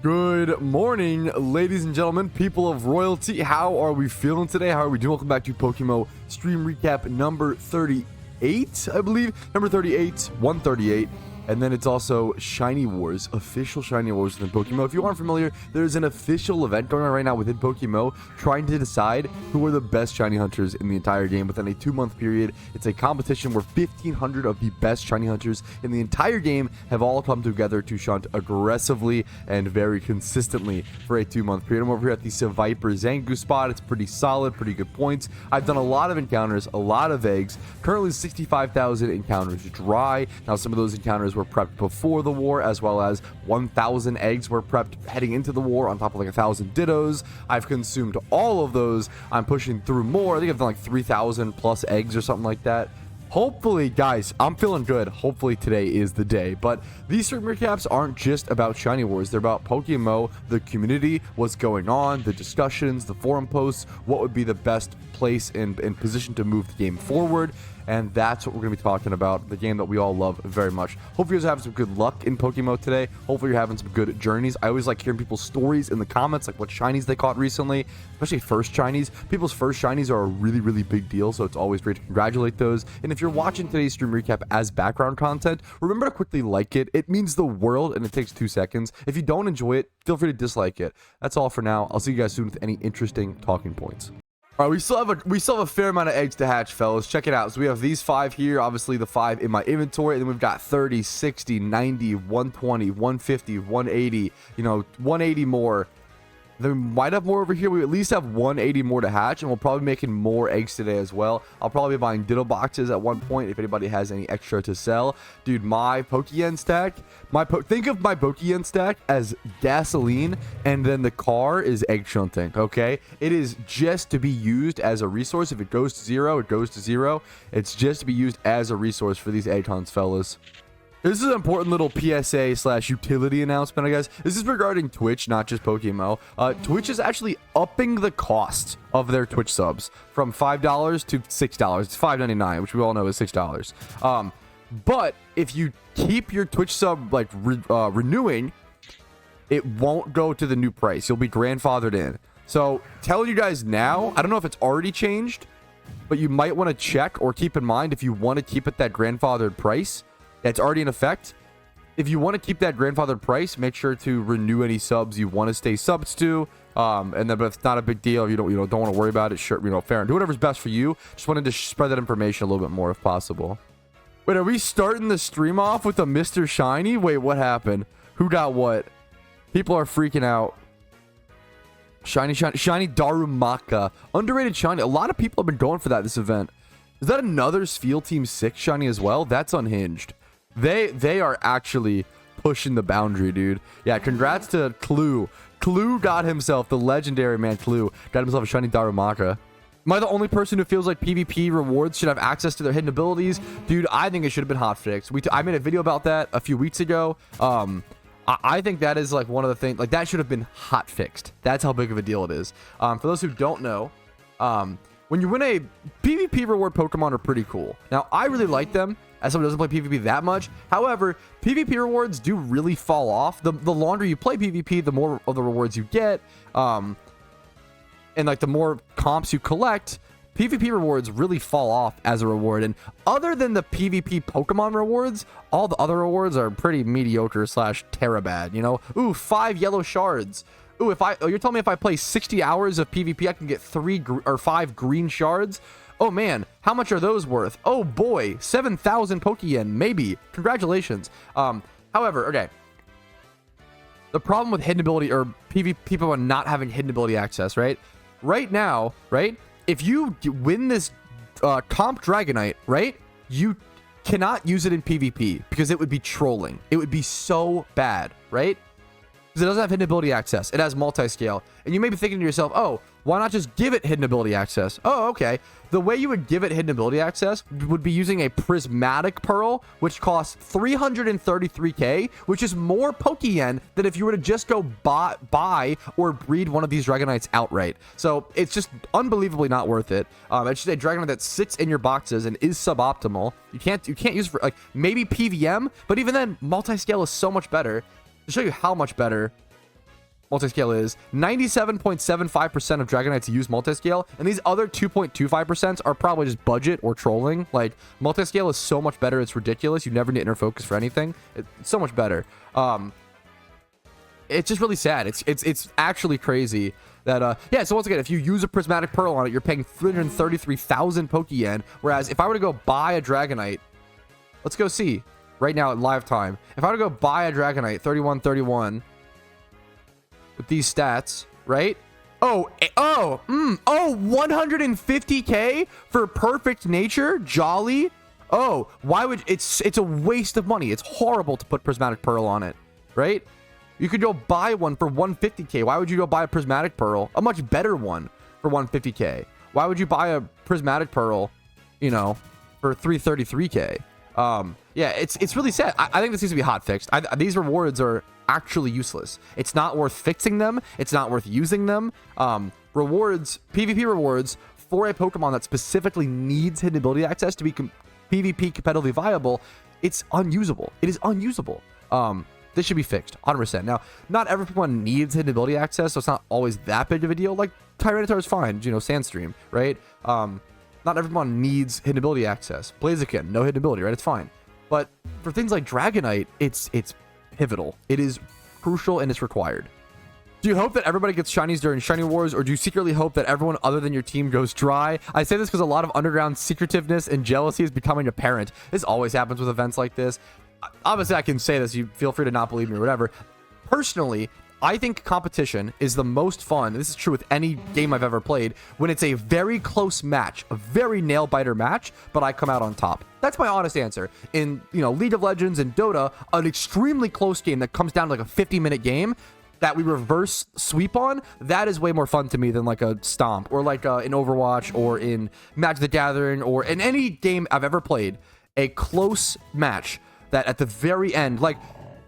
Good morning, ladies and gentlemen, people of royalty. How are we feeling today? How are we doing? Welcome back to PokeMMO stream recap number 38, I believe. Number 38, 138. And then it's also Shiny Wars, official Shiny Wars within PokeMMO. If you aren't familiar, there's an official event going on right now within PokeMMO trying to decide who are the best Shiny Hunters in the entire game within a 2-month period. It's a competition where 1,500 of the best Shiny Hunters in the entire game have all come together to shunt aggressively and very consistently for a 2-month period. I'm over here at the Viper Zangoose spot. It's pretty solid, pretty good points. I've done a lot of encounters, a lot of eggs. Currently 65,000 encounters dry. Now some of those encounters were prepped before the war, as well as 1,000 eggs were prepped heading into the war on top of like 1,000 Dittos. I've consumed all of those. I'm pushing through more. I think I've done like 3,000 plus eggs or something like that. Hopefully, guys, I'm feeling good. Hopefully today is the day. But these stream recaps aren't just about Shiny Wars. They're about PokeMMO, the community, what's going on, the discussions, the forum posts, what would be the best place and position to move the game forward. And that's what we're going to be talking about, the game that we all love very much. Hope you guys are having some good luck in PokeMMO today. Hopefully you're having some good journeys. I always like hearing people's stories in the comments, like what shinies they caught recently, especially first shinies. People's first shinies are a really, really big deal, so it's always great to congratulate those. And if you're watching today's stream recap as background content, remember to quickly like it. It means the world, and it takes 2 seconds. If you don't enjoy it, feel free to dislike it. That's all for now. I'll see you guys soon with any interesting talking points. All right, we still have a fair amount of eggs to hatch, fellas. Check it out. So we have these 5 here, obviously the 5 in my inventory, and then we've got 30, 60, 90, 120, 150, 180, 180 more. There might have more over here. We at least have 180 more to hatch, and we'll probably be making more eggs today as well. I'll probably be buying Ditto boxes at one point if anybody has any extra to sell. Dude, my Pokeyen stack, think of my Pokeyen stack as gasoline, and then the car is egg shunting, okay? It is just to be used as a resource. If it goes to zero, it goes to zero. It's just to be used as a resource for these egg hunts, fellas. This is an important little PSA/utility announcement, I guess. This is regarding Twitch, not just PokeMMO. Twitch is actually upping the cost of their Twitch subs from $5 to $6. It's $5.99, which we all know is $6. But if you keep your Twitch sub renewing, it won't go to the new price. You'll be grandfathered in. So tell you guys now, I don't know if it's already changed, but you might want to check or keep in mind if you want to keep it that grandfathered price that's already in effect. If you want to keep that grandfathered price, make sure to renew any subs you want to stay subs to. And then, but it's not a big deal. If you don't want to worry about it. Sure, fair, and do whatever's best for you. Just wanted to spread that information a little bit more if possible. Wait, are we starting the stream off with a Mr. Shiny? Wait, what happened? Who got what? People are freaking out. Shiny Darumaka, underrated shiny. A lot of people have been going for that this event. Is that another Sphere Team 6 shiny as well? That's unhinged. They are actually pushing the boundary, dude. Yeah, congrats to Clue. Clue got himself, the legendary man Clue, got himself a shiny Darumaka. Am I the only person who feels like PvP rewards should have access to their hidden abilities? Dude, I think it should have been hotfixed. I made a video about that a few weeks ago. I think that is like one of the things, like that should have been hotfixed. That's how big of a deal it is. For those who don't know, when you win a PvP reward, Pokemon are pretty cool. Now, I really like them as someone who doesn't play PvP that much. However, PvP rewards do really fall off. The longer you play PvP, the more of the rewards you get. And like the more comps you collect, PvP rewards really fall off as a reward. And other than the PvP Pokemon rewards, all the other rewards are pretty mediocre / terra bad, Ooh, 5 yellow shards. Ooh, you're telling me if I play 60 hours of PvP, I can get 5 green shards? Oh man, how much are those worth? Oh boy, 7,000 Pokeyen, maybe. Congratulations. However, okay. The problem with hidden ability or PvP people not having hidden ability access, right? Right now, right? If you win this comp Dragonite, right? You cannot use it in PvP because it would be trolling. It would be so bad, right? Because it doesn't have hidden ability access. It has multi-scale. And you may be thinking to yourself, oh, why not just give it hidden ability access? Oh, okay. The way you would give it hidden ability access would be using a prismatic pearl, which costs 333k, which is more Pokeyen than if you were to just go buy or breed one of these Dragonites outright. So it's just unbelievably not worth it. It's just a Dragonite that sits in your boxes and is suboptimal. You can't use it for like maybe PVM, but even then, multi-scale is so much better. To show you how much better, multiscale is. 97.75% of Dragonites use multiscale, and these other 2.25% are probably just budget or trolling. Like, multiscale is so much better, it's ridiculous. You never need inner focus for anything. It's so much better. It's just really sad. It's actually crazy that yeah. So once again, if you use a prismatic pearl on it, you're paying 333,000 Pokeyen. Whereas if I were to go buy a Dragonite, let's go see right now at live time. If I were to go buy a Dragonite 3131 with these stats, right? Oh, 150k for perfect nature, jolly. Oh, why would it's a waste of money. It's horrible to put prismatic pearl on it, right? You could go buy one for 150k. Why would you go buy a prismatic pearl? A much better one for 150k. Why would you buy a prismatic pearl, you know, for 333k? Yeah, it's really sad. I think this needs to be hot fixed. These rewards are actually useless. It's not worth fixing them. It's not worth using them. Rewards, PvP rewards for a Pokemon that specifically needs hidden ability access to be PvP competitively viable, it's unusable. It is unusable. This should be fixed 100%. Now, not every Pokemon needs hidden ability access, so it's not always that big of a deal. Like Tyranitar is fine, you know, Sandstream, right? Not everyone needs hidden ability access. Blaziken, no hidden ability, right? It's fine. But for things like Dragonite, it's pivotal. It is crucial and it's required. Do you hope that everybody gets shinies during Shiny Wars, or do you secretly hope that everyone other than your team goes dry? I say this because a lot of underground secretiveness and jealousy is becoming apparent. This always happens with events like this. Obviously, I can say this. You feel free to not believe me or whatever. Personally, I think competition is the most fun. This is true with any game I've ever played, when it's a very close match, a very nail-biter match, but I come out on top. That's my honest answer. In, you know, League of Legends and Dota, an extremely close game that comes down to like a 50-minute game that we reverse sweep on, that is way more fun to me than like a Stomp or like in Overwatch or in Magic the Gathering or in any game I've ever played. A close match that at the very end, like,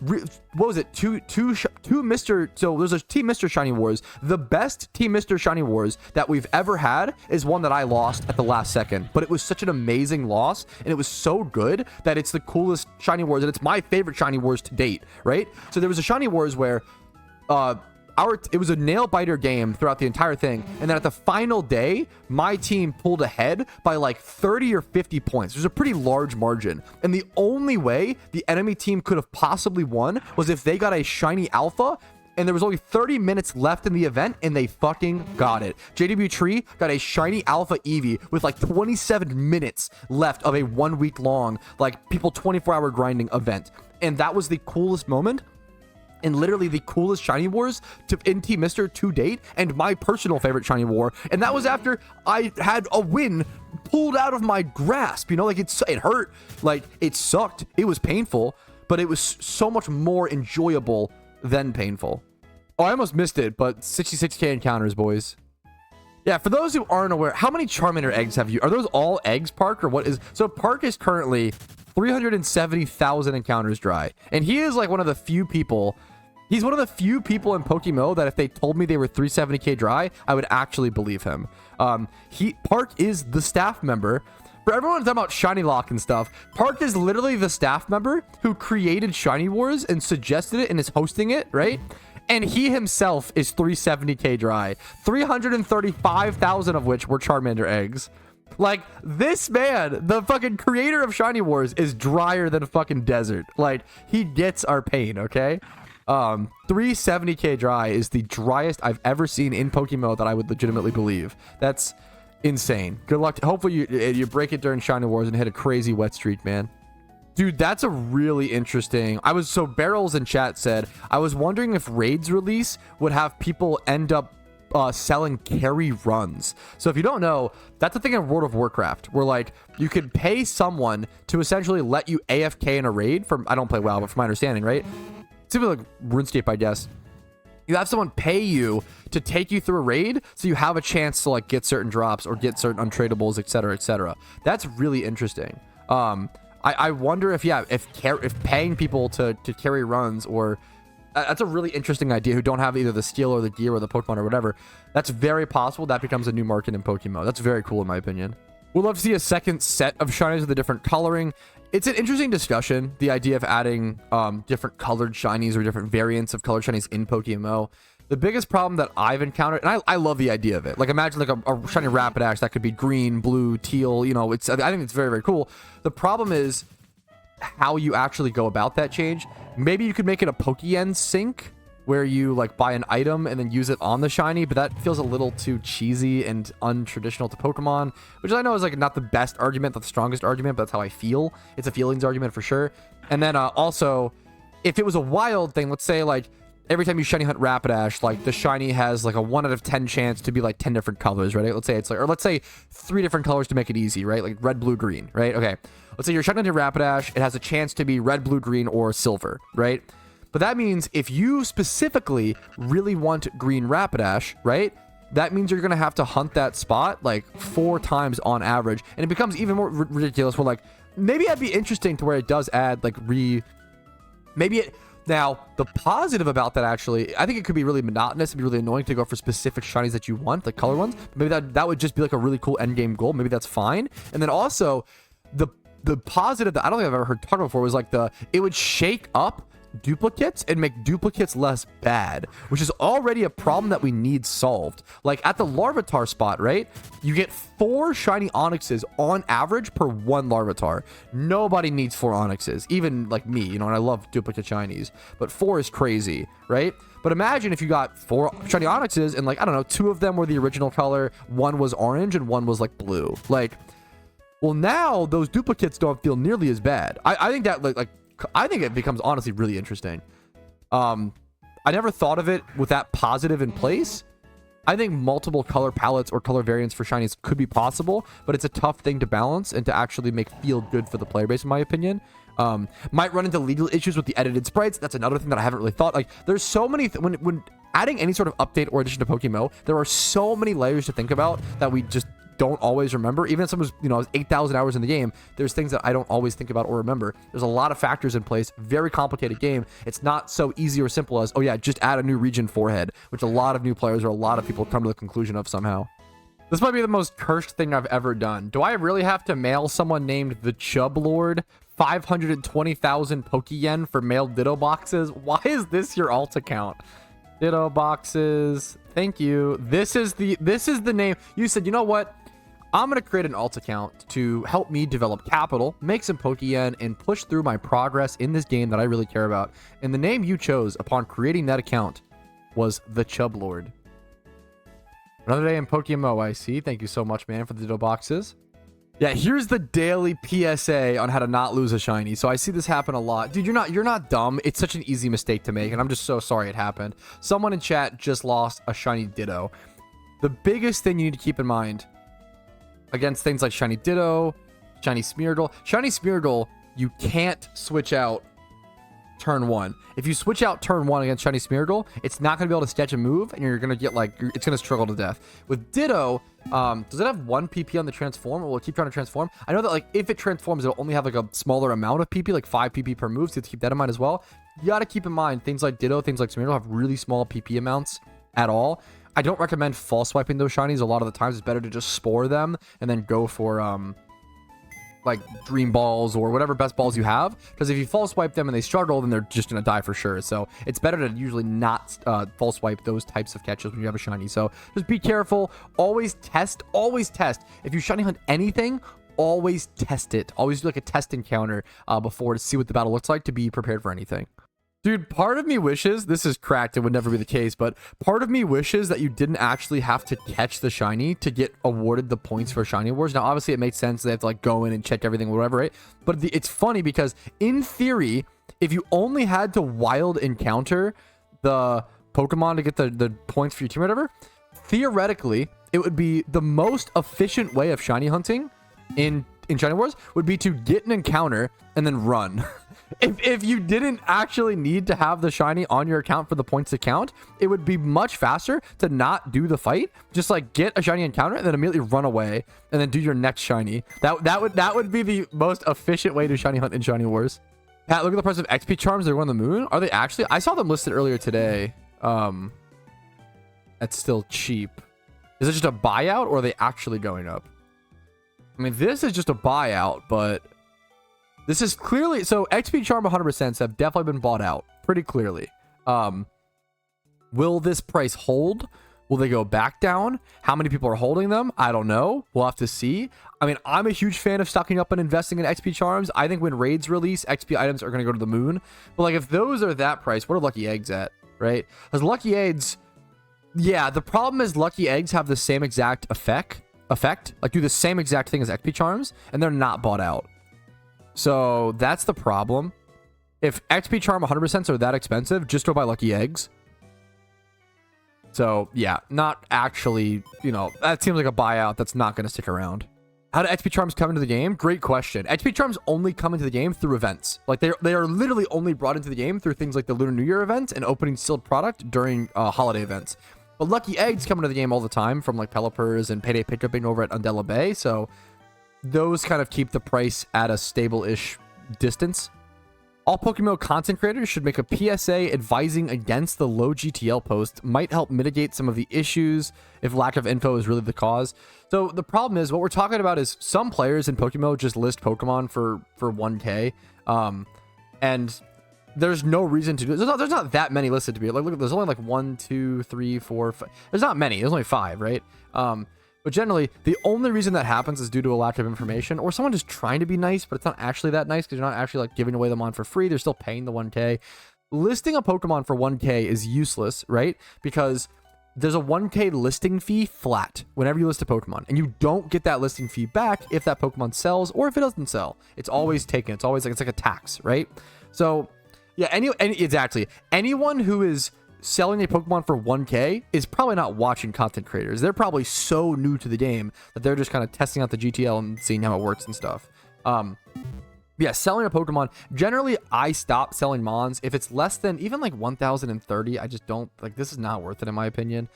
what was it? Two Mr. So there's a Team Mr. Shiny Wars. The best Team Mr. Shiny Wars that we've ever had is one that I lost at the last second. But it was such an amazing loss, and it was so good that it's the coolest Shiny Wars, and it's my favorite Shiny Wars to date, right? So there was a Shiny Wars where it was a nail-biter game throughout the entire thing, and then at the final day, my team pulled ahead by like 30 or 50 points. There's a pretty large margin, and the only way the enemy team could have possibly won was if they got a shiny alpha, and there was only 30 minutes left in the event, and they fucking got it. JW Tree got a shiny alpha Eevee with like 27 minutes left of a 1 week long, like, people 24-hour grinding event, and that was the coolest moment and literally the coolest Shiny Wars in Team Mr. to date, and my personal favorite Shiny War. And that was after I had a win pulled out of my grasp. You know, like, it hurt. Like, it sucked. It was painful, but it was so much more enjoyable than painful. Oh, I almost missed it, but 66k encounters, boys. Yeah, for those who aren't aware, how many Charmander eggs have you? Are those all eggs, PARKE, or what is? So PARKE is currently 370,000 encounters dry, and he is like one of the few people. He's one of the few people in PokeMMO that if they told me they were 370k dry, I would actually believe him. PARKE is the staff member. For everyone talking about Shiny Lock and stuff, PARKE is literally the staff member who created Shiny Wars and suggested it and is hosting it, right? And he himself is 370k dry. 335,000 of which were Charmander eggs. Like, this man, the fucking creator of Shiny Wars, is drier than a fucking desert. Like, he gets our pain, okay? 370k dry is the driest I've ever seen in PokeMMO that I would legitimately believe. That's insane. Good luck. Hopefully you break it during Shiny Wars and hit a crazy wet streak, man. Dude, that's a really interesting. So Barrels in chat said, I was wondering if Raids release would have people end up selling carry runs. So if you don't know, that's the thing in World of Warcraft, where like you could pay someone to essentially let you AFK in a raid. From, I don't play WoW, but from my understanding, right? Similar like RuneScape, I guess. You have someone pay you to take you through a raid, so you have a chance to like get certain drops or get certain untradables, etc., etc. That's really interesting. I wonder if paying people to carry runs, or that's a really interesting idea, who don't have either the skill or the gear or the Pokemon or whatever. That's very possible. That becomes a new market in PokeMMO. That's very cool in my opinion. We'd love to see a second set of shinies with a different coloring. It's an interesting discussion, the idea of adding different colored shinies or different variants of colored shinies in PokeMMO. The biggest problem that I've encountered, and I love the idea of it. Like, imagine like a shiny Rapidash that could be green, blue, teal. You know, I think it's very, very cool. The problem is how you actually go about that change. Maybe you could make it a Pokeyen sync where you like buy an item and then use it on the shiny, but that feels a little too cheesy and untraditional to Pokemon, which I know is like not the best argument, not the strongest argument, but that's how I feel. It's a feelings argument for sure. And then also, if it was a wild thing, let's say like every time you shiny hunt Rapidash, like the shiny has like a 1 out of 10 chance to be like 10 different colors, right? Let's say it's like, or let's say 3 different colors to make it easy, right? Like red, blue, green, right? Okay. Let's say you're shiny hunting Rapidash. It has a chance to be red, blue, green, or silver, right? But that means if you specifically really want green Rapidash, right? That means you're going to have to hunt that spot like 4 times on average. And it becomes even more ridiculous where like, maybe that'd be interesting to where it does add like now, the positive about that, actually, I think it could be really monotonous and be really annoying to go for specific shinies that you want, like color ones. Maybe that would just be like a really cool end game goal. Maybe that's fine. And then also, the positive that I don't think I've ever heard talked about before was like it would shake up duplicates and make duplicates less bad, which is already a problem that we need solved. Like at the Larvitar spot, right? You get 4 shiny Onyxes on average per 1 Larvitar. Nobody needs 4 Onyxes, even like me, you know, and I love duplicate shinies, but 4 is crazy, right? But imagine if you got 4 shiny Onyxes and like, I don't know, 2 of them were the original color, 1 was orange and 1 was like blue. Like, well, now those duplicates don't feel nearly as bad. I think that I think it becomes honestly really interesting. I never thought of it with that positive in place. I think multiple color palettes or color variants for shinies could be possible, but it's a tough thing to balance and to actually make feel good for the player base, in my opinion. Might run into legal issues with the edited sprites. That's another thing that I haven't really thought. Like, there's so many when adding any sort of update or addition to PokeMMO, there are so many layers to think about that we just don't always remember. Even if someone's, you know, 8,000 hours in the game, there's things that I don't always think about or remember. There's a lot of factors in place. Very complicated game. It's not so easy or simple as, oh yeah, just add a new region forehead, which a lot of new players or a lot of people come to the conclusion of somehow. This might be the most cursed thing I've ever done. Do I really have to mail someone named the Chub Lord 520,000 Pokeyen for mailed Ditto boxes? Why is this your alt account? Ditto boxes. Thank you. This is the name. You said, you know what? I'm going to create an alt account to help me develop capital, make some Pokeyen, and push through my progress in this game that I really care about. And the name you chose upon creating that account was the Chub Lord. Another day in PokeMMO, I see. Thank you so much, man, for the Ditto boxes. Yeah, here's the daily PSA on how to not lose a shiny. So I see this happen a lot. Dude, you're not dumb. It's such an easy mistake to make, and I'm just so sorry it happened. Someone in chat just lost a shiny Ditto. The biggest thing you need to keep in mind against things like shiny Ditto, shiny Smeargle. Shiny Smeargle, you can't switch out turn 1. If you switch out turn 1 against shiny Smeargle, it's not going to be able to sketch a move, and you're going to get like, it's going to struggle to death. With Ditto, does it have 1 PP on the transform, or will it keep trying to transform? I know that like if it transforms, it'll only have like a smaller amount of PP, like 5 PP per move, so you have to keep that in mind as well. You got to keep in mind things like Ditto, things like Smeargle have really small PP amounts at all. I don't recommend false swiping those shinies. A lot of the times it's better to just spore them and then go for like dream balls or whatever best balls you have, because if you false swipe them and they struggle, then they're just gonna die for sure. So it's better to usually not false swipe those types of catches when you have a shiny. So just be careful. Always test. If you shiny hunt anything, always test it. Always do like a test encounter before to see what the battle looks like, to be prepared for anything. Dude, part of me wishes, this is cracked, it would never be the case, but part of me wishes that you didn't actually have to catch the shiny to get awarded the points for Shiny Wars. Now, obviously, it makes sense. They have to like go in and check everything or whatever, right? But it's funny because in theory, if you only had to wild encounter the Pokemon to get the points for your team or whatever, theoretically, it would be the most efficient way of shiny hunting in Shiny Wars would be to get an encounter and then run. If you didn't actually need to have the shiny on your account for the points to count, it would be much faster to not do the fight. Just like get a shiny encounter and then immediately run away and then do your next shiny. That would be the most efficient way to shiny hunt in Shiny Wars. Pat, look at the price of XP Charms. They're on the moon. Are they actually? I saw them listed earlier today. That's still cheap. Is it just a buyout or are they actually going up? I mean, this is just a buyout, but this is clearly... So, XP Charm 100% have definitely been bought out. Pretty clearly. Will this price hold? Will they go back down? How many people are holding them? I don't know. We'll have to see. I mean, I'm a huge fan of stocking up and investing in XP Charms. I think when raids release, XP items are going to go to the moon. But like, if those are that price, what are Lucky Eggs at, right? Because Lucky Eggs, yeah, the problem is Lucky Eggs have the same exact effect, like do the same exact thing as XP Charms, and they're not bought out. So that's the problem. If XP Charm 100% are that expensive, just go buy Lucky Eggs. So yeah, not actually, you know, that seems like a buyout that's not going to stick around. How do XP Charms come into the game? Great question. XP Charms only come into the game through events. Like they are literally only brought into the game through things like the Lunar New Year event and opening sealed product during holiday events. But Lucky Eggs come into the game all the time from like Pelipers and Payday Pickuping over at Undella Bay. So those kind of keep the price at a stable-ish distance. All PokeMMO content creators should make a PSA advising against the low GTL post. Might help mitigate some of the issues if lack of info is really the cause. So the problem is, what we're talking about is some players in PokeMMO just list Pokemon for 1K. And there's no reason to do it. There's not that many listed to be. Like, look, there's only like 1, 2, 3, 4, 5. There's not many. There's only 5, right? But generally, the only reason that happens is due to a lack of information, or someone just trying to be nice, but it's not actually that nice because you're not actually like giving away them on for free. They're still paying the 1K. Listing a Pokemon for 1K is useless, right? Because there's a 1K listing fee flat whenever you list a Pokemon, and you don't get that listing fee back if that Pokemon sells or if it doesn't sell. It's always taken. It's always like, it's like a tax, right? So yeah, exactly. Anyone who is selling a Pokemon for 1K is probably not watching content creators. They're probably so new to the game that they're just kind of testing out the GTL and seeing how it works and stuff. Yeah, selling a Pokemon, generally I stop selling Mons if it's less than even like 1,030. I just don't, like, this is not worth it in my opinion.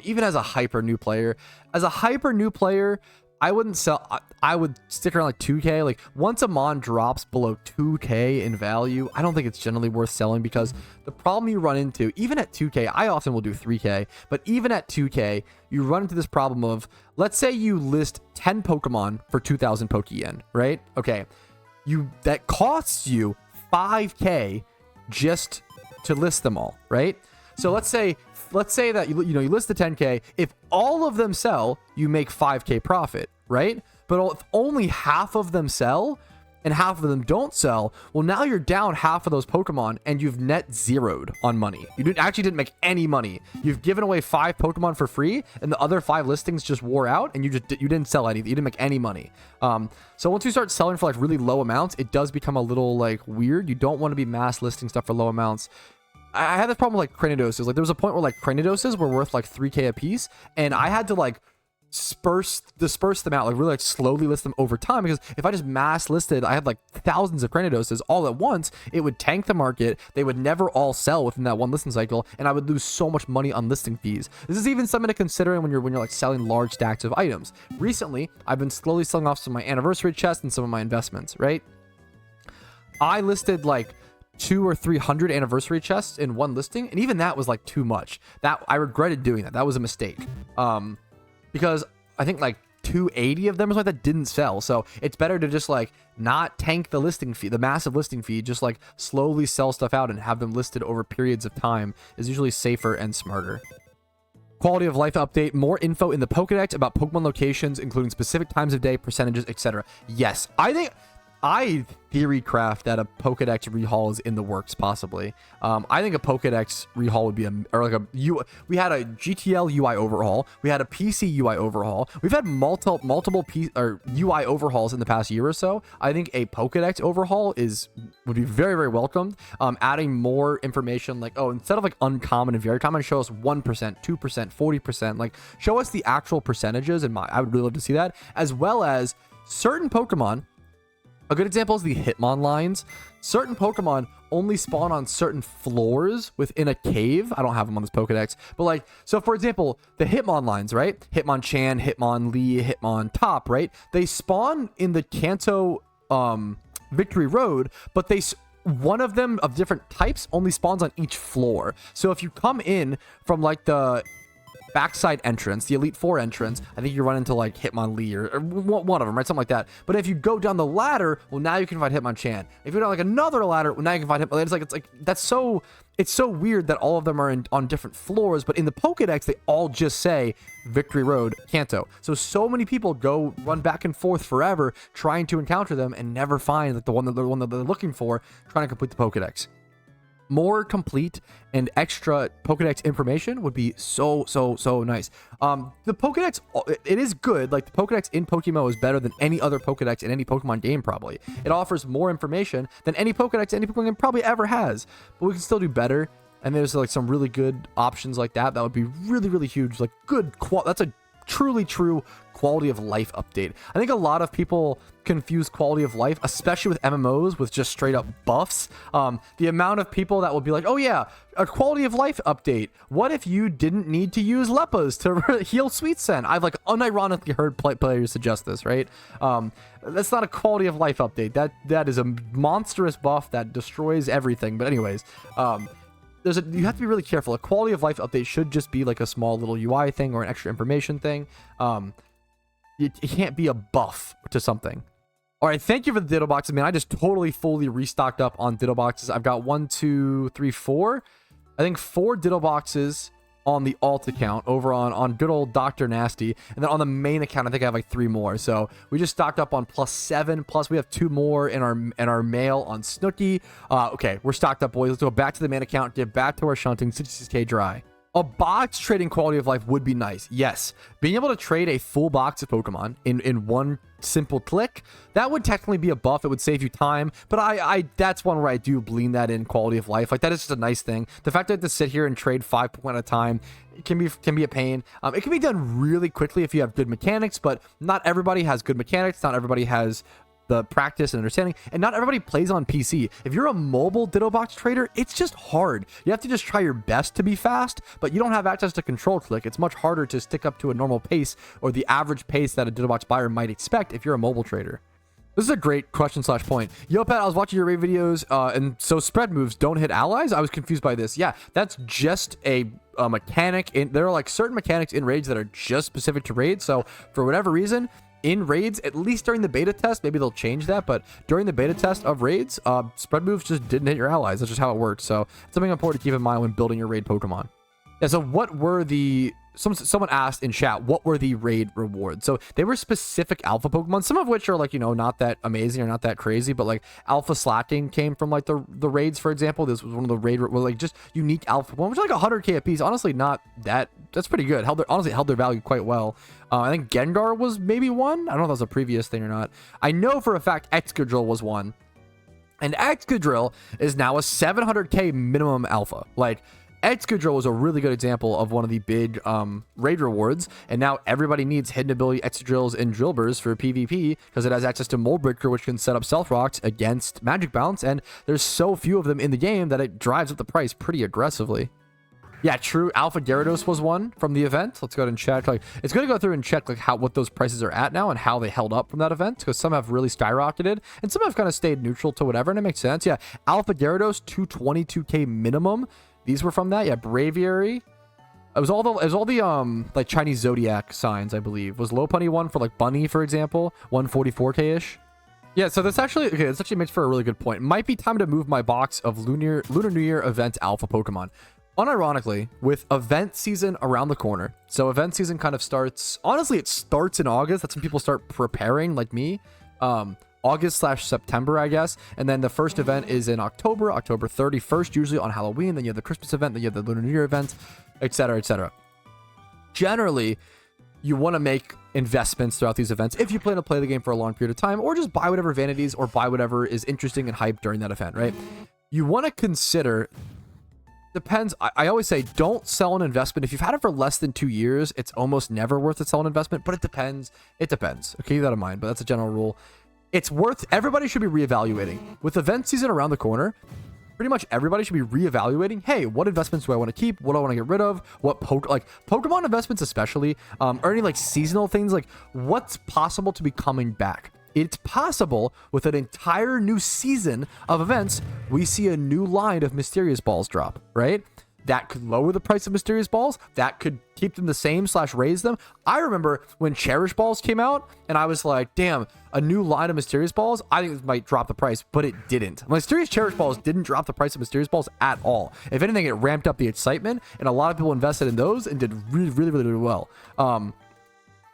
Even as a hyper new player, I wouldn't sell. I would stick around like 2K. Like once a Mon drops below 2K in value, I don't think it's generally worth selling, because the problem you run into, even at 2K, I often will do 3K, but even at 2K, you run into this problem of, let's say you list 10 Pokemon for 2,000 Pokeyen, right? Okay, that costs you 5K just to list them all, right? So let's say that you list the 10K. If all of them sell, you make 5K profit, right? But if only half of them sell and half of them don't sell, well, now you're down half of those Pokemon and you've net zeroed on money. You didn't make any money. You've given away 5 Pokemon for free, and the other 5 listings just wore out, and you didn't sell anything. You didn't make any money. So once you start selling for like really low amounts, it does become a little like weird. You don't want to be mass listing stuff for low amounts. I had this problem with like Cranidoses. Like there was a point where like Cranidoses were worth like 3K a piece, and I had to like disperse them out, like really like slowly list them over time, because if I just mass listed, I had like thousands of Cranidoses all at once, it would tank the market. They would never all sell within that one listing cycle, and I would lose so much money on listing fees. This is even something to consider when you're like selling large stacks of items. Recently, I've been slowly selling off some of my anniversary chests and some of my investments, right? I listed like 200 or 300 anniversary chests in one listing, and even that was like too much. That I regretted doing that. That was a mistake. Because I think like 280 of them or something like that didn't sell. So it's better to just like not tank the listing fee, the massive listing fee, just like slowly sell stuff out and have them listed over periods of time is usually safer and smarter. Quality of life update, more info in the Pokedex about Pokemon locations, including specific times of day, percentages, etc. Yes, I theory craft that a Pokedex Rehaul is in the works, possibly. I think a Pokedex Rehaul would be we had a GTL UI overhaul, we had a PC UI overhaul, we've had multiple UI overhauls in the past year or so. I think a Pokedex overhaul would be very, very welcomed. Adding more information, like, oh, instead of like uncommon and very common, show us 1%, 2%, 40%, like show us the actual percentages, and I would really love to see that, as well as certain Pokemon. A good example is the Hitmon lines. Certain Pokemon only spawn on certain floors within a cave. I don't have them on this Pokedex, but like, so for example, the Hitmon lines, right? Hitmonchan, Hitmonlee, Hitmontop, right? They spawn in the Kanto Victory Road, but one of them of different types only spawns on each floor. So if you come in from like the backside entrance, the Elite Four entrance, I think you run into like Hitmonlee or one of them, right? Something like that. But if you go down the ladder, well, now you can find Hitmonchan. If you go down like another ladder, well, now you can find Hitmonlee. It's like that's so it's so weird that all of them are on different floors, but in the Pokedex, they all just say Victory Road, Kanto. So many people go run back and forth forever trying to encounter them and never find like the one that they're looking for, trying to complete the Pokedex. More complete and extra Pokedex information would be so nice. The Pokedex, it is good. Like the Pokedex in PokeMMO is better than any other Pokedex in any Pokemon game probably. It offers more information than any Pokedex any Pokemon game probably ever has. But we can still do better. And there's like some really good options like that. That would be really huge. Like good that's a truly true quality of life update. I think a lot of people confuse quality of life, especially with MMOs, with just straight up buffs. The amount of people that will be like, oh yeah, a quality of life update. What if you didn't need to use Leppas to heal Sweet Scent? I've like unironically heard players suggest this, right? That's not a quality of life update. That is a monstrous buff that destroys everything. But anyways, you have to be really careful. A quality of life update should just be like a small little UI thing or an extra information thing. It can't be a buff to something. All right, thank you for the Ditto boxes, man. I just totally fully restocked up on Ditto boxes. I've got 1, 2, 3, 4. I think 4 Ditto boxes on the alt account over on good old Dr. Nasty. And then on the main account, I think I have like 3 more. So we just stocked up on +7. Plus we have 2 more in our mail on Snooki. Okay, we're stocked up, boys. Let's go back to the main account, get back to our shunting, 66k dry. A box trading quality of life would be nice. Yes, being able to trade a full box of Pokemon in one simple click, that would technically be a buff. It would save you time, but I that's one where I do lean that in quality of life. Like that is just a nice thing. The fact that I have to sit here and trade 5 Pokemon at a time, it can be a pain. It can be done really quickly if you have good mechanics, but not everybody has good mechanics. Not everybody has the practice and understanding, and not everybody plays on PC. If you're a mobile Ditto box trader, it's just hard. You have to just try your best to be fast, but you don't have access to control click. It's much harder to stick up to a normal pace or the average pace that a Ditto box buyer might expect if you're a mobile trader. This is a great question / point. Yo, Pat, I was watching your raid videos, and so spread moves don't hit allies? I was confused by this. Yeah, that's just a mechanic. There are like certain mechanics in raids that are just specific to raids, so for whatever reason, in raids, at least during the beta test, maybe they'll change that, but during the beta test of raids, spread moves just didn't hit your allies. That's just how it works. So it's something important to keep in mind when building your raid Pokemon. Yeah, so what were the... Someone asked in chat, what were the raid rewards? So they were specific alpha Pokemon, some of which are like, you know, not that amazing or not that crazy, but like alpha slacking came from like the raids, for example. This was one of the raid, like just unique alpha Pokemon, which is like 100k a piece. Honestly, not that, that's pretty good. Honestly held their value quite well. I think Gengar was maybe one. I don't know if that was a previous thing or not. I know for a fact Excadrill was one. And Excadrill is now a 700k minimum alpha. Like, Excadrill was a really good example of one of the big raid rewards, and now everybody needs hidden ability Excadrills and Drillburs for PvP because it has access to Mold Breaker, which can set up Stealth Rocks against Magic Bounce, and there's so few of them in the game that it drives up the price pretty aggressively. Yeah, true. Alpha Gyarados was one from the event. Let's go ahead and check. Like, it's going to go through and check like what those prices are at now and how they held up from that event, because some have really skyrocketed and some have kind of stayed neutral to whatever, and it makes sense. Yeah, Alpha Gyarados 222k minimum. These were from that. Yeah, Braviary. It was all the like Chinese zodiac signs, I believe. Was Lopunny one for like Bunny, for example, 144k ish. Yeah, so this actually makes for a really good point. It might be time to move my box of Lunar New Year event alpha Pokemon. Unironically, with event season around the corner, so event season kind of starts, honestly, it starts in August. That's when people start preparing, like me. August/September, I guess. And then the first event is in October 31st, usually on Halloween. Then you have the Christmas event, then you have the Lunar New Year event, etc., etc. Generally, you want to make investments throughout these events if you plan to play the game for a long period of time, or just buy whatever vanities or buy whatever is interesting and hype during that event, right? You want to consider... Depends. I always say don't sell an investment. If you've had it for less than 2 years, it's almost never worth it to sell an investment, but it depends. It depends. Okay, keep that in mind, but that's a general rule. It's worth, everybody should be reevaluating. With event season around the corner, pretty much everybody should be reevaluating, hey, what investments do I want to keep? What do I want to get rid of? What Pokemon investments especially, or any like seasonal things, like what's possible to be coming back? It's possible with an entire new season of events, we see a new line of Mysterious Balls drop, right? that could lower the price of mysterious balls, that could keep them the same / raise them. I remember when cherish balls came out and I was like, damn, a new line of mysterious balls, I think this might drop the price, but it didn't. Mysterious cherish balls didn't drop the price of mysterious balls at all. If anything, it ramped up the excitement, and a lot of people invested in those and did really well.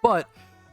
But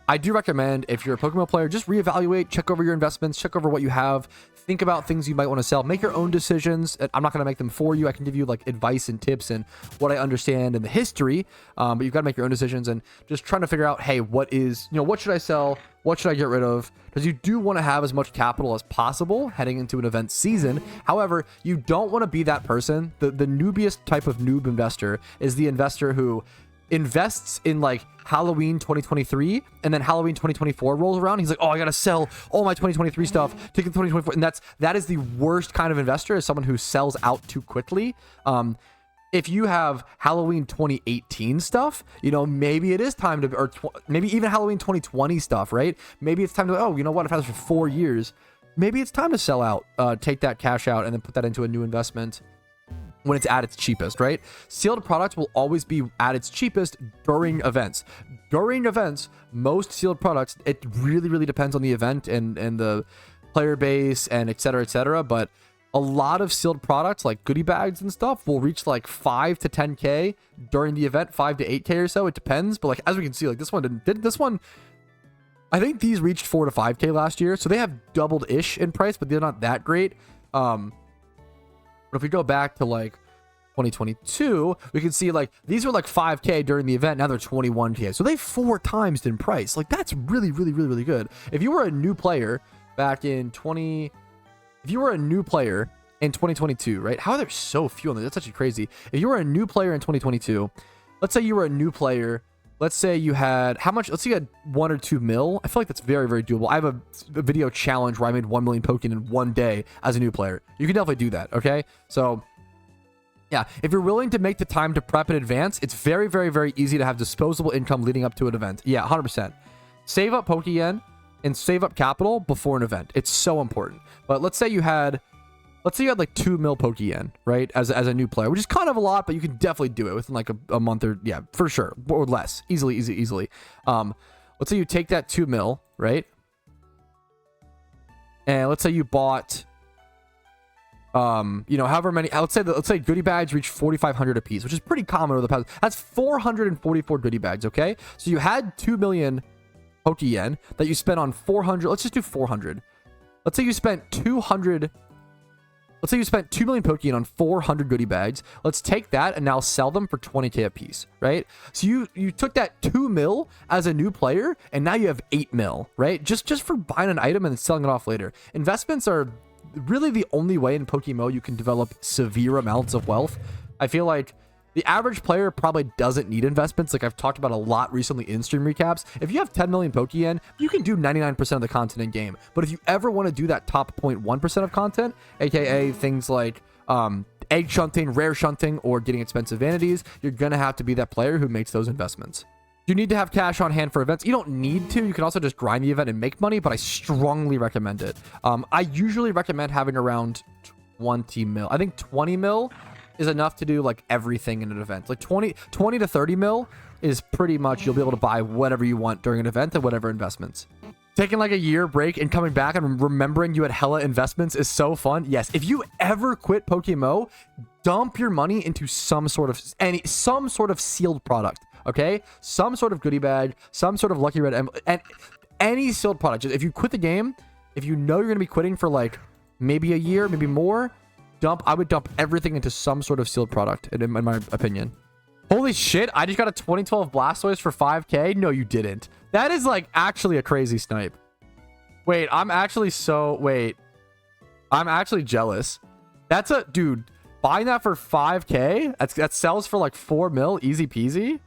I do recommend, if you're a PokeMMO player, just reevaluate, check over your investments, check over what you have, think about things you might want to sell, make your own decisions. I'm not going to make them for you. I can give you like advice and tips and what I understand in the history, but you've got to make your own decisions and just trying to figure out, hey, what should I sell? What should I get rid of? Because you do want to have as much capital as possible heading into an event season. However, you don't want to be that person. The noobiest type of noob investor is the investor who invests in like Halloween 2023, and then Halloween 2024 rolls around. He's like, oh, I gotta sell all my 2023 stuff to get 2024, and that is the worst kind of investor, is someone who sells out too quickly. If you have Halloween 2018 stuff, maybe it is time to, or maybe even Halloween 2020 stuff, right? Maybe it's time to, oh, you know what, I've had this for 4 years, maybe it's time to sell out, take that cash out and then put that into a new investment when it's at its cheapest, right? Sealed products will always be at its cheapest during events. During events, most sealed products, it really depends on the event and the player base and et cetera, but a lot of sealed products like goodie bags and stuff will reach like 5 to 10K during the event, 5 to 8K or so, it depends. But like, as we can see, like this one didn't this one, I think these reached 4 to 5K last year, so they have doubled-ish in price, but they're not that great. But if we go back to like 2022, we can see like these were like 5K during the event. Now they're 21K. So they 4 times in price. Like that's really good. If you were a new player back in if you were a new player in 2022, right? How are there so few on this? That's actually crazy. If you were a new player in 2022, let's say you were a new player. Let's say you had, how much? Let's say you had 1 or 2 mil. I feel like that's very doable. I have a video challenge where I made 1 million Pokeyen in 1 day as a new player. You can definitely do that, okay? So, yeah, if you're willing to make the time to prep in advance, it's very easy to have disposable income leading up to an event. Yeah, 100%. Save up Pokeyen and save up capital before an event. It's so important. But let's say you had like 2 mil Pokeyen, right? As a new player, which is kind of a lot, but you can definitely do it within like a month or, yeah, for sure, or less. Easily. Let's say you take that 2 mil, right? And let's say you bought, however many, let's say goodie bags reach 4,500 a piece, which is pretty common over the past. That's 444 goodie bags, okay? So you had 2 million Pokeyen that you spent on 400. Let's just do 400. Let's say you spent 200. Let's say you spent 2 million Pokeyen on 400 goodie bags. Let's take that and now sell them for 20K a piece, right? So you took that 2 mil as a new player, and now you have 8 mil, right? Just for buying an item and then selling it off later. Investments are really the only way in PokeMMO you can develop severe amounts of wealth. I feel like the average player probably doesn't need investments. Like I've talked about a lot recently in stream recaps. If you have 10 million Pokeyen, you can do 99% of the content in game. But if you ever want to do that top 0.1% of content, aka things like egg shunting, rare shunting, or getting expensive vanities, you're going to have to be that player who makes those investments. You need to have cash on hand for events. You don't need to. You can also just grind the event and make money, but I strongly recommend it. I usually recommend having around 20 mil. I think 20 mil is enough to do like everything in an event. Like 20 to 30 mil is pretty much, you'll be able to buy whatever you want during an event and whatever investments. Taking like a year break and coming back and remembering you had hella investments is so fun. Yes, if you ever quit PokeMMO, dump your money into some sort of sealed product, okay? Some sort of goodie bag, some sort of lucky red emblem, and any sealed product. Just if you quit the game, if you know you're going to be quitting for like maybe a year, maybe more, I would dump everything into some sort of sealed product, in my opinion. Holy shit, I just got a 2012 Blastoise for 5K? No, you didn't. That is like actually a crazy snipe. Wait, I'm actually jealous. Dude, buying that for 5K? That sells for like 4 mil, easy peasy.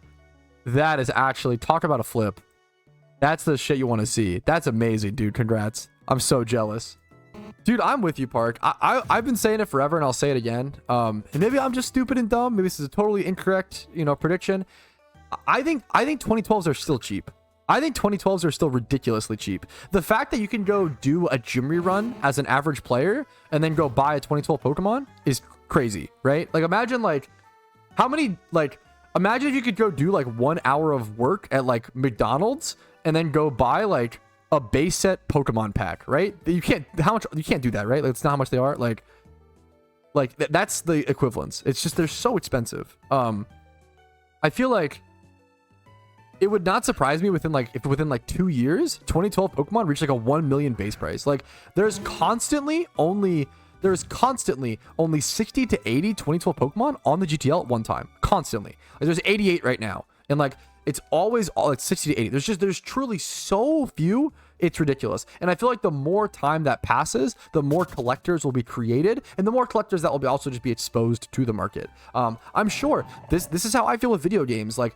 That is actually, talk about a flip. That's the shit you want to see. That's amazing, dude. Congrats. I'm so jealous. Dude, I'm with you, Park. I've been saying it forever, and I'll say it again. And maybe I'm just stupid and dumb. Maybe this is a totally incorrect, prediction. I think 2012s are still cheap. I think 2012s are still ridiculously cheap. The fact that you can go do a gym rerun as an average player and then go buy a 2012 Pokemon is crazy, right? Like imagine like How many, like, imagine if you could go do like 1 hour of work at like McDonald's and then go buy like a base set Pokemon pack, right? You can't, how much, you can't do that, right? Like, it's not how much they are. Like that's the equivalence. It's just, they're so expensive. I feel like it would not surprise me within like, if within like 2 years, 2012 Pokemon reached like a 1 million base price. Like there's constantly only 60 to 80 2012 Pokemon on the GTL at one time. Constantly. Like there's 88 right now. And like, it's always all like 60 to 80. There's truly so few. It's ridiculous. And I feel like the more time that passes, the more collectors will be created, and the more collectors that will be also just be exposed to the market. I'm sure this is how I feel with video games. Like,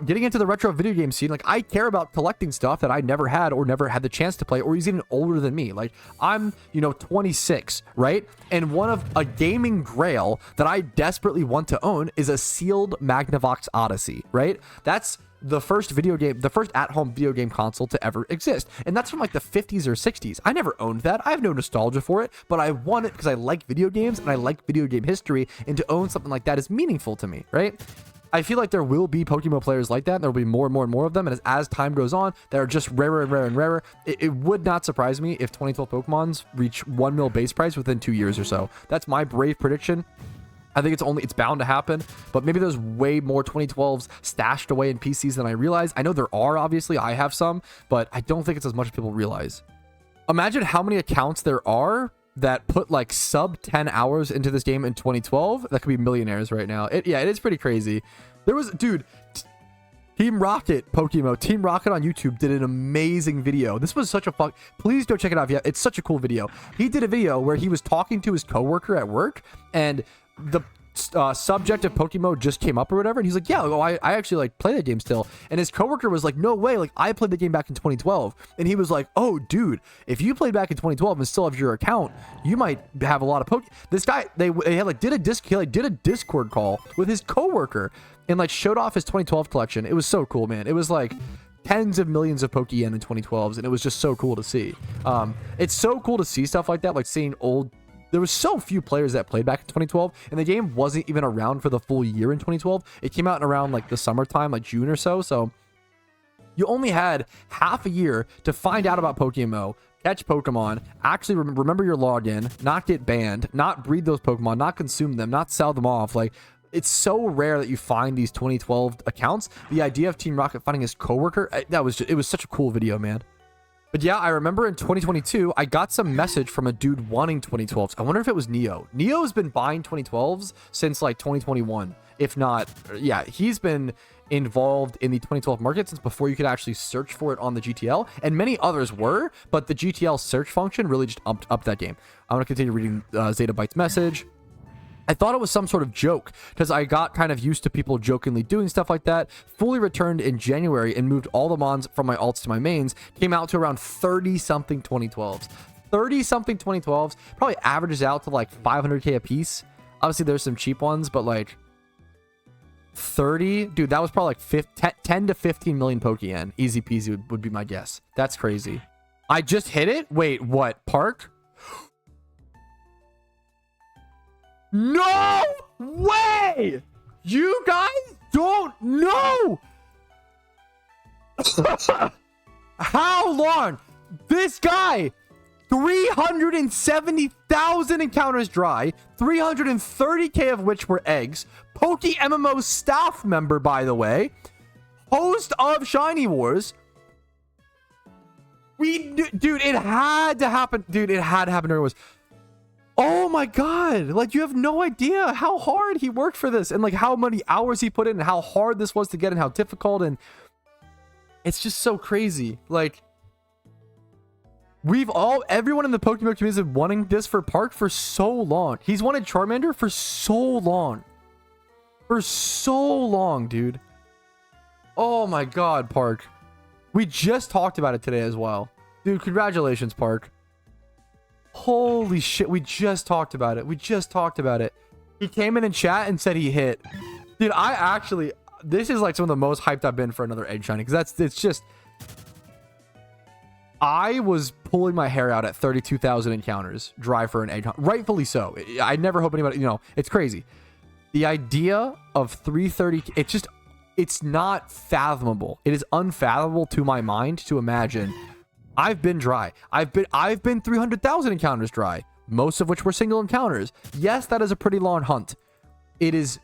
getting into the retro video game scene, like I care about collecting stuff that I never had or never had the chance to play, or is even older than me. Like I'm, 26, right? And one of a gaming grail that I desperately want to own is a sealed Magnavox Odyssey, right? That's the first video game, the first at-home video game console to ever exist. And that's from like the 50s or 60s. I never owned that. I have no nostalgia for it, but I want it because I like video games and I like video game history, and to own something like that is meaningful to me, right? I feel like there will be PokeMMO players like that, and there will be more and more and more of them, and as time goes on, they're just rarer and rarer and rarer. It would not surprise me if 2012 Pokemons reach 1 mil base price within 2 years or so. That's my brave prediction. I think it's bound to happen, but maybe there's way more 2012s stashed away in PCs than I realize. I know there are, obviously. I have some, but I don't think it's as much as people realize. Imagine how many accounts there are that put like sub 10 hours into this game in 2012 that could be millionaires right now. It is pretty crazy. There was, dude, Team Rocket PokeMMO, Team Rocket on YouTube did an amazing video. This was such a please go check it out. Yeah, it's such a cool video. He did a video where he was talking to his coworker at work, and the subject of PokeMMO just came up or whatever, and he's like, yeah, I actually like play the game still. And his coworker was like, no way, like I played the game back in 2012. And he was like, oh dude, if you played back in 2012 and still have your account, you might have a lot of this guy, they had like did a Discord call with his coworker and like showed off his 2012 collection. It was so cool, man. It was like tens of millions of Pokeyen in 2012s, and it was just so cool to see. It's so cool to see stuff like that, like seeing old. There was so few players that played back in 2012, and the game wasn't even around for the full year in 2012. It came out in around like the summertime, like June or so. So you only had half a year to find out about PokeMMO, catch Pokemon, actually remember your login, not get banned, not breed those Pokemon, not consume them, not sell them off. Like, it's so rare that you find these 2012 accounts. The idea of Team Rocket finding his coworker, it was such a cool video, man. But yeah, I remember in 2022, I got some message from a dude wanting 2012s. I wonder if it was Neo. Neo's been buying 2012s since like 2021. If not, yeah, he's been involved in the 2012 market since before you could actually search for it on the GTL. And many others were, but the GTL search function really just upped that game. I'm going to continue reading Zeta Byte's message. I thought it was some sort of joke because I got kind of used to people jokingly doing stuff like that. Fully returned in January and moved all the mons from my alts to my mains. Came out to around 30-something 2012s. 30-something 2012s probably averages out to like 500k a piece. Obviously, there's some cheap ones, but like 30, dude, that was probably like 10 to 15 million Pokeyen. Easy peasy would be my guess. That's crazy. I just hit it? Wait, what? PARKE? No way! You guys don't know! How long? This guy, 370,000 encounters dry, 330k of which were eggs, PokeMMO staff member, by the way, host of Shiny Wars. Dude, it had to happen. Dude, it had to happen during Wars. Oh my god, like you have no idea how hard he worked for this and like how many hours he put in and how hard this was to get and how difficult, and it's just so crazy. Like everyone in the Pokemon community has been wanting this for PARKE for so long. He's wanted Charmander for so long. For so long, dude. Oh my god, PARKE. We just talked about it today as well. Dude, congratulations, PARKE. Holy shit, we just talked about it. He came in chat and said he hit. Dude, this is like some of the most hyped I've been for another egg shiny, because it's just, I was pulling my hair out at 32,000 encounters dry for an egg hunt. Rightfully so. I never hope anybody, it's crazy. The idea of 330, it's not fathomable. It is unfathomable to my mind to imagine. I've been dry. I've been 300,000 encounters dry, most of which were single encounters. Yes, that is a pretty long hunt. It is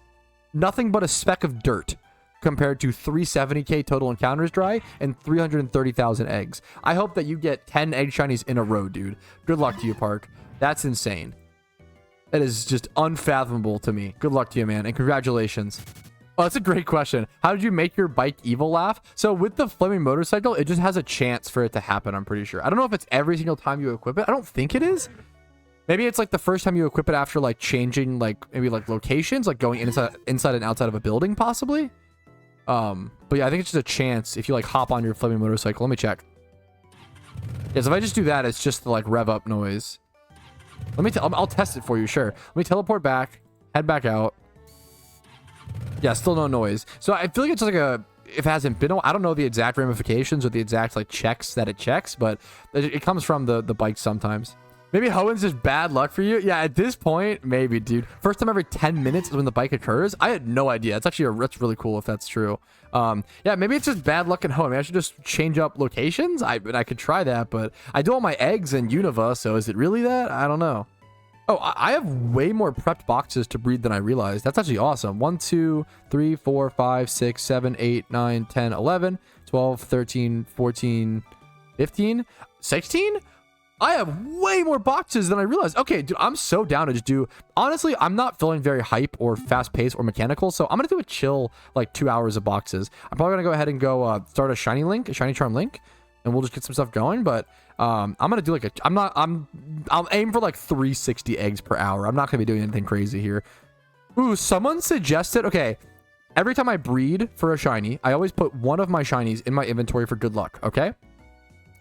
nothing but a speck of dirt compared to 370k total encounters dry and 330,000 eggs. I hope that you get 10 egg shinies in a row, dude. Good luck to you, Park. That's insane. That is just unfathomable to me. Good luck to you, man, and congratulations. Oh, that's a great question. How did you make your bike evil laugh? So with the flaming motorcycle, it just has a chance for it to happen, I'm pretty sure. I don't know if it's every single time you equip it. I don't think it is. Maybe it's like the first time you equip it after like changing like maybe like locations, like going inside and outside of a building possibly. But yeah, I think it's just a chance if you like hop on your flaming motorcycle. Let me check. Yes, if I just do that, it's just the like rev up noise. I'll test it for you, sure. Let me teleport back, head back out. Yeah, still no noise. So I feel like it's just like if it hasn't been, I don't know the exact ramifications or the exact like checks that it checks, but it comes from the bike sometimes. Maybe Hoen's just bad luck for you. Yeah, at this point, maybe, dude. First time every 10 minutes is when the bike occurs. I had no idea. It's actually that's really cool if that's true. Yeah, maybe it's just bad luck in Hoenn. I should just change up locations. I could try that, but I do all my eggs in Unova, so is it really that? I don't know. Oh, I have way more prepped boxes to breed than I realized. That's actually awesome. 1, 2, 3, 4, 5, 6, 7, 8, 9, 10, 11, 12, 13, 14, 15, 16? I have way more boxes than I realized. Okay, dude, I'm so down to just do... Honestly, I'm not feeling very hype or fast-paced or mechanical, so I'm going to do a chill, like, 2 hours of boxes. I'm probably going to go ahead and go start a shiny charm link, and we'll just get some stuff going, but I'm going to do, like, I'll aim for, like, 360 eggs per hour. I'm not going to be doing anything crazy here. Ooh, someone suggested... Okay, every time I breed for a shiny, I always put one of my shinies in my inventory for good luck, okay?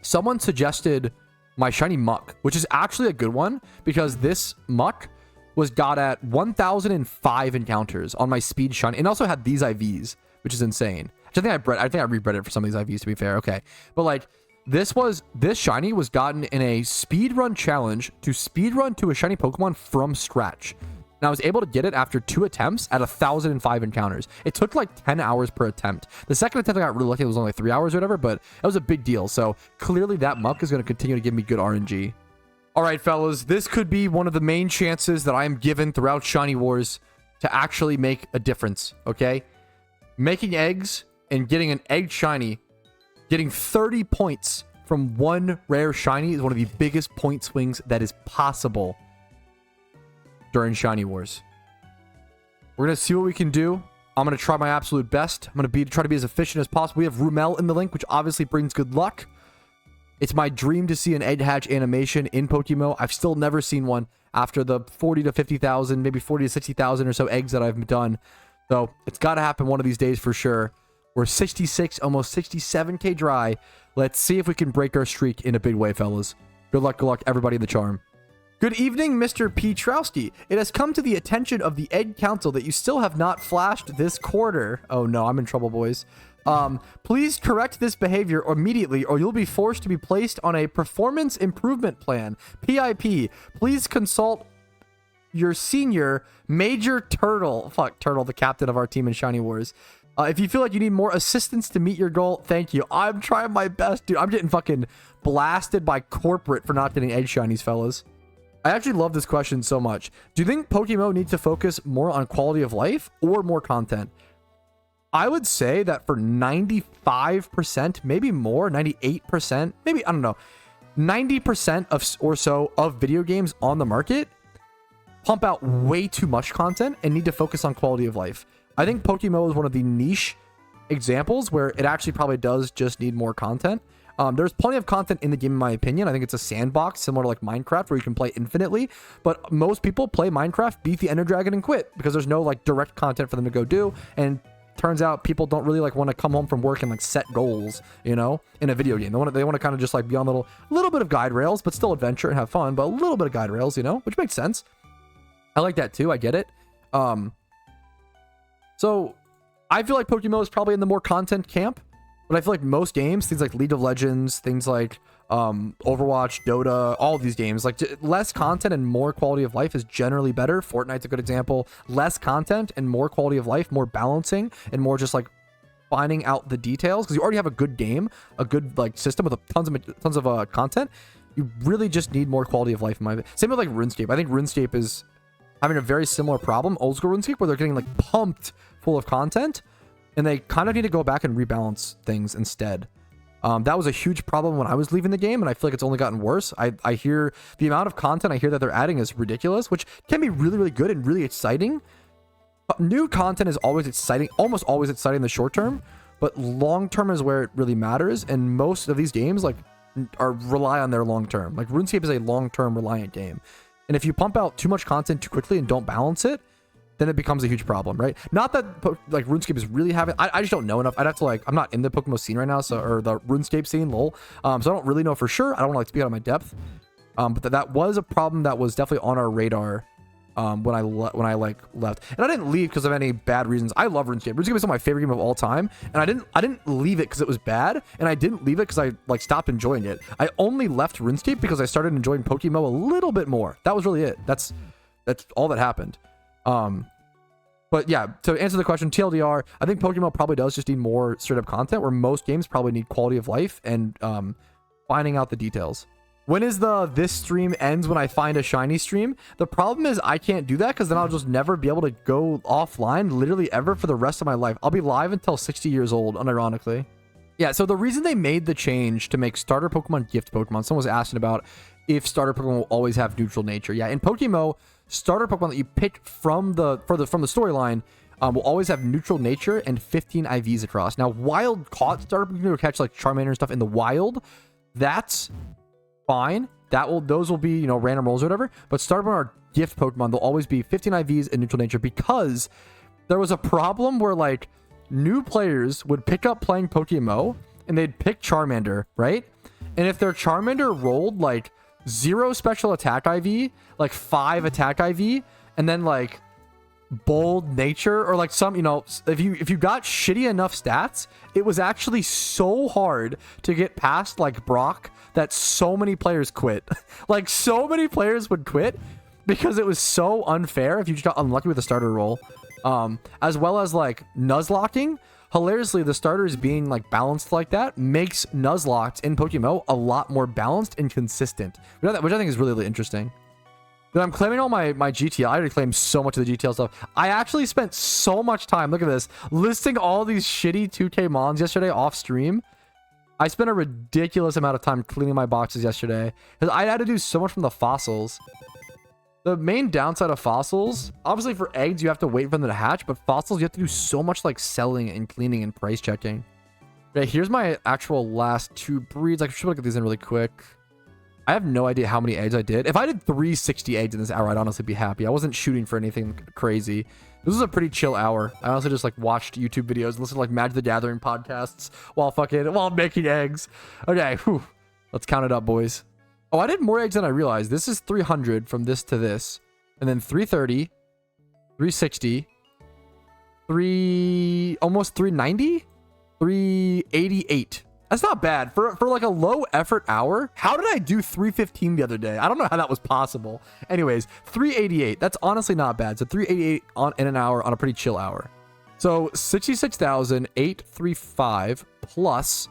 Someone suggested... my shiny muck, which is actually a good one because this muck was got at 1005 encounters on my speed shiny and also had these IVs, which is insane. I think I rebred it for some of these IVs, to be fair. Okay, but like this shiny was gotten in a speed run challenge to speed run to a shiny Pokemon from scratch. And I was able to get it after 2 attempts at 1005 encounters. It took like 10 hours per attempt. The second attempt I got really lucky, it was only 3 hours or whatever, but it was a big deal. So clearly that muck is going to continue to give me good RNG. All right, fellas, this could be one of the main chances that I am given throughout Shiny Wars to actually make a difference, okay? Making eggs and getting an egg shiny, getting 30 points from one rare shiny is one of the biggest point swings that is possible during Shiny Wars. We're going to see what we can do. I'm going to try my absolute best. I'm going to try to be as efficient as possible. We have Rumel in the link, which obviously brings good luck. It's my dream to see an egg hatch animation in PokeMMO. I've still never seen one after the 40 to 50,000, maybe 40 to 60,000 or so eggs that I've done. So it's got to happen one of these days for sure. We're 66, almost 67k dry. Let's see if we can break our streak in a big way, fellas. Good luck, everybody in the charm. Good evening, Mr. Patrouski. It has come to the attention of the Egg Council that you still have not flashed this quarter. Oh no, I'm in trouble, boys. Please correct this behavior immediately or you'll be forced to be placed on a performance improvement plan. PIP. Please consult your senior, Major Turtle. Fuck, Turtle, the captain of our team in Shiny Wars. If you feel like you need more assistance to meet your goal, thank you. I'm trying my best, dude. I'm getting fucking blasted by corporate for not getting egg shinies, fellas. I actually love this question so much. Do you think PokeMMO needs to focus more on quality of life or more content? I would say that for 95%, maybe more, 98%, maybe, I don't know, 90% of or so of video games on the market pump out way too much content and need to focus on quality of life. I think PokeMMO is one of the niche examples where it actually probably does just need more content. There's plenty of content in the game, in my opinion. I think it's a sandbox similar to like Minecraft where you can play infinitely, but most people play Minecraft, beat the Ender Dragon, and quit because there's no like direct content for them to go do. And turns out people don't really like want to come home from work and like set goals, you know, in a video game. They want to kind of just like be on a little bit of guide rails, but still adventure and have fun, but a little bit of guide rails, you know, which makes sense. I like that too. I get it. So I feel like PokeMMO is probably in the more content camp. But I feel like most games, things like League of Legends, things like Overwatch, Dota, all of these games, like less content and more quality of life is generally better. Fortnite's a good example. Less content and more quality of life, more balancing, and more just like finding out the details, because you already have a good game, a good like system with tons of content. You really just need more quality of life in my opinion. Same with like RuneScape. I think RuneScape is having a very similar problem, old school RuneScape, where they're getting like pumped full of content, and they kind of need to go back and rebalance things instead. That was a huge problem when I was leaving the game, and I feel like it's only gotten worse. I hear the amount of content I hear that they're adding is ridiculous, which can be really, really good and really exciting. New content is always exciting, almost always exciting in the short term, but long term is where it really matters. And most of these games like rely on their long term. Like RuneScape is a long term reliant game, and if you pump out too much content too quickly and don't balance it, then it becomes a huge problem, right? Not that like RuneScape is really having. I just don't know enough. I'd have to like. I'm not in the PokeMMO scene right now, so or the RuneScape scene, lol. So I don't really know for sure. I don't want to like speak out of my depth. But that was a problem that was definitely on our radar. When I like left, and I didn't leave because of any bad reasons. I love RuneScape. RuneScape is my favorite game of all time, and I didn't leave it because it was bad, and I didn't leave it because I like stopped enjoying it. I only left RuneScape because I started enjoying PokeMMO a little bit more. That was really it. That's all that happened. But yeah, to answer the question, TLDR, I think PokeMMO probably does just need more straight up content, where most games probably need quality of life and finding out the details. When is this stream ends when I find a shiny stream? The problem is I can't do that because then I'll just never be able to go offline literally ever for the rest of my life. I'll be live until 60 years old, unironically. Yeah, so the reason they made the change to make starter Pokemon gift Pokemon, someone was asking about if starter Pokemon will always have neutral nature. Yeah, in PokeMMO, starter Pokemon that you pick from the storyline will always have neutral nature and 15 IVs across. Now, wild caught starter Pokemon will catch like Charmander and stuff in the wild. That's fine. Those will be, you know, random rolls or whatever. But starter Pokemon are gift Pokemon. They'll always be 15 IVs and neutral nature, because there was a problem where like new players would pick up playing PokeMMO and they'd pick Charmander, right? And if their Charmander rolled like 0 special attack IV, like 5 attack IV, and then like bold nature, or like some, you know, if you got shitty enough stats, it was actually so hard to get past like Brock that so many players quit. Like so many players would quit because it was so unfair if you just got unlucky with a starter roll. As well as like Nuzlocking. Hilariously, the starters being like balanced like that makes Nuzlocked in PokeMMO a lot more balanced and consistent, which I think is really, really interesting. But I'm claiming all my GTL. I already claimed so much of the GTL stuff. I actually spent so much time, look at this, listing all these shitty 2K Mons yesterday off stream. I spent a ridiculous amount of time cleaning my boxes yesterday because I had to do so much from the fossils. The main downside of fossils, obviously for eggs, you have to wait for them to hatch, but fossils, you have to do so much like selling and cleaning and price checking. Okay, here's my actual last 2 breeds. I should look at these in really quick. I have no idea how many eggs I did. If I did 360 eggs in this hour, I'd honestly be happy. I wasn't shooting for anything crazy. This was a pretty chill hour. I honestly just like watched YouTube videos and listened to like Magic the Gathering podcasts while making eggs. Okay, whew. Let's count it up, boys. Oh, I did more eggs than I realized. This is 300 from this to this. And then 330, 360, almost 390, 388. That's not bad for like a low effort hour. How did I do 315 the other day? I don't know how that was possible. Anyways, 388. That's honestly not bad. So 388 in an hour on a pretty chill hour. So 66,835 plus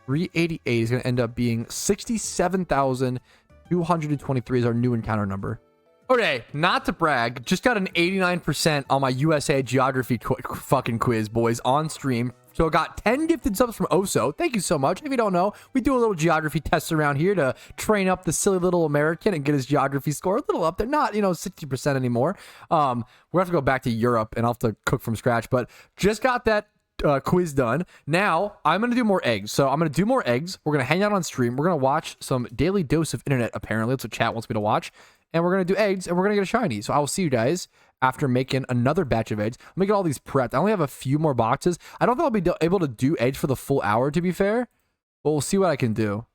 388 is going to end up being 67,223 is our new encounter number. Okay, not to brag, just got an 89% on my USA geography fucking quiz, boys, on stream. So I got 10 gifted subs from Oso. Thank you so much. If you don't know, we do a little geography test around here to train up the silly little American and get his geography score a little up there. Not, 60% anymore. We'll have to go back to Europe and I'll have to cook from scratch. But just got that quiz done. Now I'm going to do more eggs. So I'm going to do more eggs. We're going to hang out on stream. We're going to watch some Daily Dose of Internet, apparently. That's what chat wants me to watch. And we're going to do eggs and we're going to get a shiny. So I will see you guys after making another batch of eggs. I'm making all these prepped. I only have a few more boxes. I don't think I'll be able to do eggs for the full hour, to be fair. But we'll see what I can do.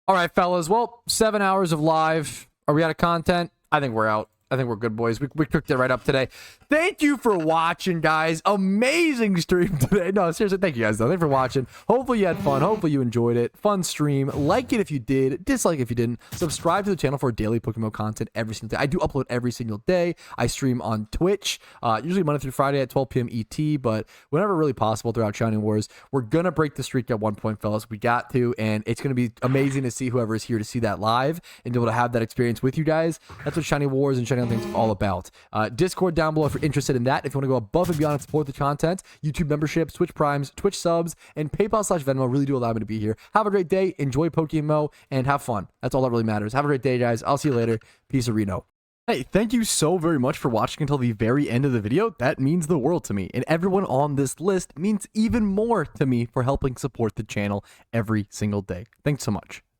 All right, fellas. Well, 7 hours of live. Are we out of content? I think we're out. I think we're good, boys. We cooked it right up today. Thank you for watching, guys. Amazing stream today. No, seriously, thank you guys, though. Thank you for watching. Hopefully you had fun. Hopefully you enjoyed it. Fun stream. Like it if you did. Dislike if you didn't. Subscribe to the channel for daily PokeMMO content every single day. I do upload every single day. I stream on Twitch, usually Monday through Friday at 12 p.m. ET, but whenever really possible throughout Shining Wars. We're going to break the streak at one point, fellas. We got to, and it's going to be amazing to see whoever is here to see that live and be able to have that experience with you guys. That's what Shining Wars and Shining Other Things is all about. Discord down below if you're interested in that. If you want to go above and beyond and support the content, YouTube membership, Twitch Primes, Twitch subs, and PayPal/Venmo really do allow me to be here. Have a great day. Enjoy PokeMMO and have fun. That's all that really matters. Have a great day, guys. I'll see you later. Peace, Reno. Hey, thank you so very much for watching until the very end of the video. That means the world to me. And everyone on this list means even more to me for helping support the channel every single day. Thanks so much.